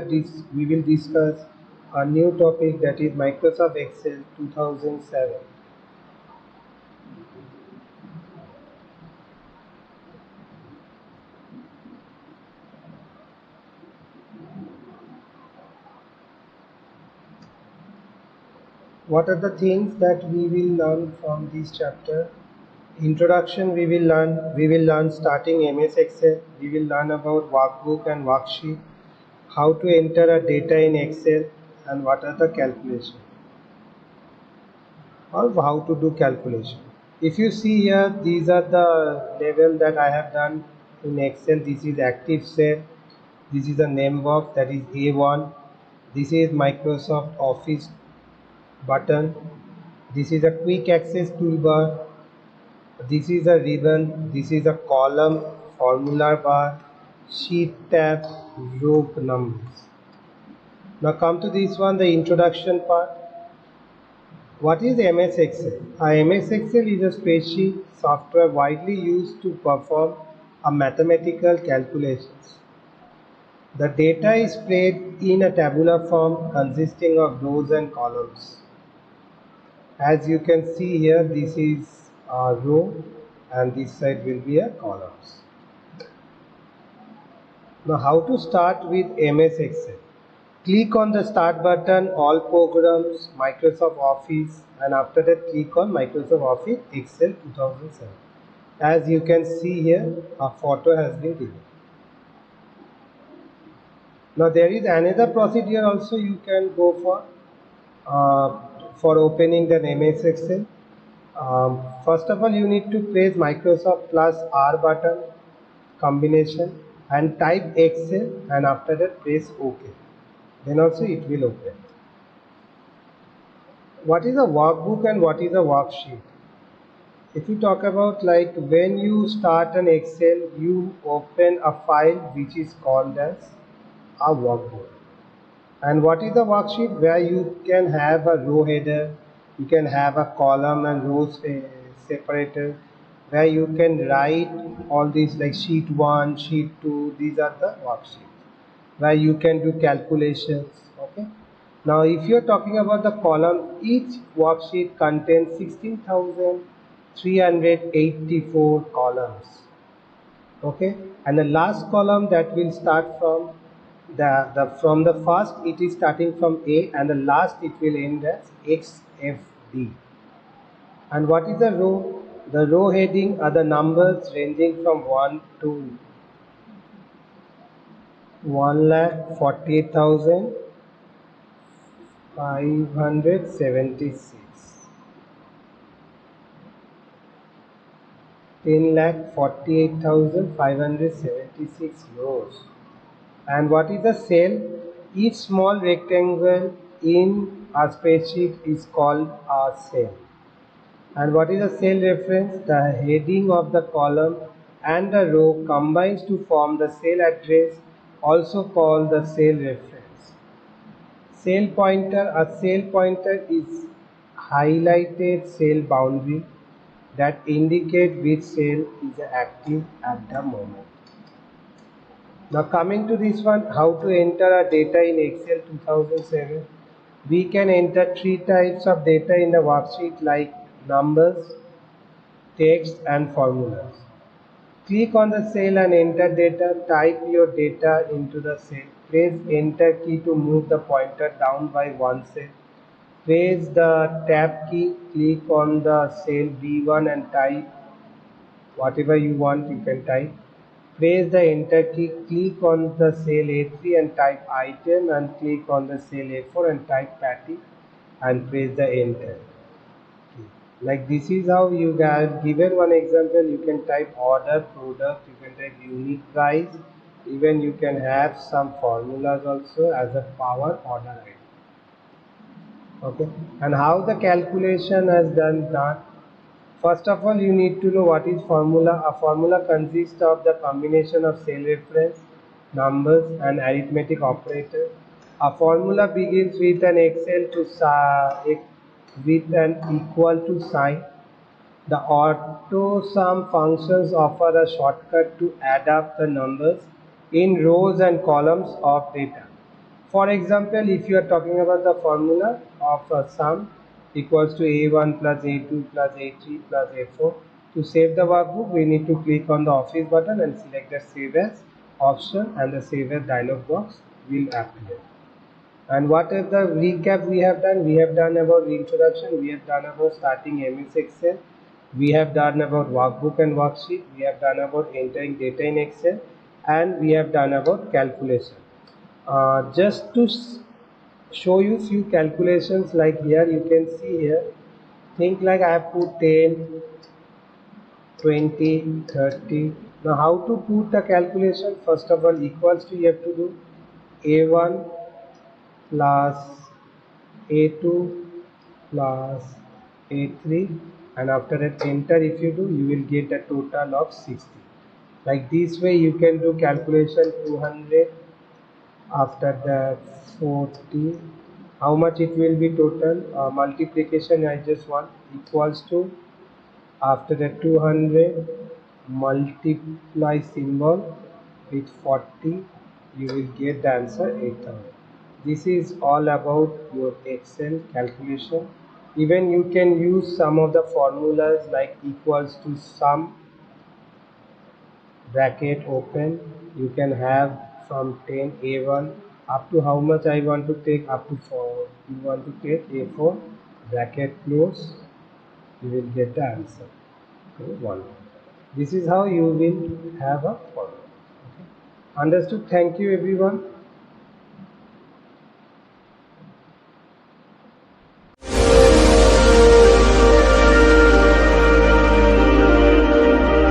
we will discuss a new topic, that is Microsoft Excel 2007. What are the things that we will learn from this chapter? Introduction, we will learn starting MS Excel. We will learn about workbook and worksheet, how to enter a data in Excel, and what are the calculation, or how to do calculation. If you see here, these are the level that I have done in Excel. This is active cell, this is a name box, that is A1, this is Microsoft Office button, this is a quick access toolbar, this is a ribbon, this is a column, formula bar, sheet tab, row numbers. Now come to this one, the introduction part. What is MS Excel? MS Excel is a spreadsheet software widely used to perform a mathematical calculations. The data is spread in a tabular form consisting of rows and columns. As you can see here, this is a row and this side will be a columns. Now how to start with MS Excel? Click on the start button, all programs, Microsoft Office, and after that click on Microsoft Office Excel 2007. As you can see here, a photo has been given. Now there is another procedure also you can go for opening the MS Excel. First of all, you need to press Microsoft plus R button combination and type Excel, and after that press OK. Then also it will open. What is a workbook and what is a worksheet? If you talk about, like, when you start an Excel, you open a file which is called as a workbook. And what is a worksheet? Where you can have a row header, you can have a column and rows separator, where you can write all these like sheet 1, sheet 2, these are the worksheets, where you can do calculations. Okay. Now if you are talking about the column, each worksheet contains 16,384 columns. Okay, and the last column that will start from from the first, it is starting from A, and the last it will end as XFD. And what is the row? The row heading are the numbers ranging from 1 to 1,48,576. 10,48,576 rows. And what is a cell? Each small rectangle in a spreadsheet is called a cell. And what is a cell reference? The heading of the column and the row combines to form the cell address, also called the cell reference. Cell pointer. A cell pointer is highlighted cell boundary that indicate which cell is active at the moment. Now coming to this one, how to enter a data in Excel 2007. We can enter three types of data in the worksheet, like numbers, text, and formulas. Click on the cell and enter data. Type your data into the cell. Press enter key to move the pointer down by one cell. Press the tab key, click on the cell B1 and type whatever you want, you can type. Press the enter key, click on the cell A3 and type item, and click on the cell A4 and type patty and press the enter. Like this is how you get given one example. You can type order, product, you can type unique price, even you can have some formulas also as a power order item. Okay, and how the calculation has done that. First of all, you need to know what is formula. A formula consists of the combination of cell reference, numbers, and arithmetic operator. A formula begins with an with an equal to sign. The auto sum functions offer a shortcut to add up the numbers in rows and columns of data. For example, if you are talking about the formula of a sum equals to a1 plus a2 plus a3 plus a4, to save the workbook, we need to click on the office button and select the save as option, and the save as dialog box will appear. And what is the recap we have done? We have done about introduction, we have done about starting MS Excel, we have done about workbook and worksheet, we have done about entering data in Excel, and we have done about calculation. Just to show you few calculations, like here you can see here, think like I have put 10, 20, 30. Now how to put the calculation? First of all, equals to, you have to do a1 plus a2 plus a3, and after that enter. If you do, you will get a total of 60. Like this way you can do calculation. 200, after that 40, how much it will be total? Multiplication I just want, equals to, after that 200 multiply symbol with 40, you will get the answer 8000. This is all about your Excel calculation. Even you can use some of the formulas like equals to sum, bracket open, you can have from 10 a1 up to how much I want to take, up to 4, you want to take a4, bracket close, you will get the answer. Okay, 1. This is how you will have a formula. Okay. Understood? Thank you everyone.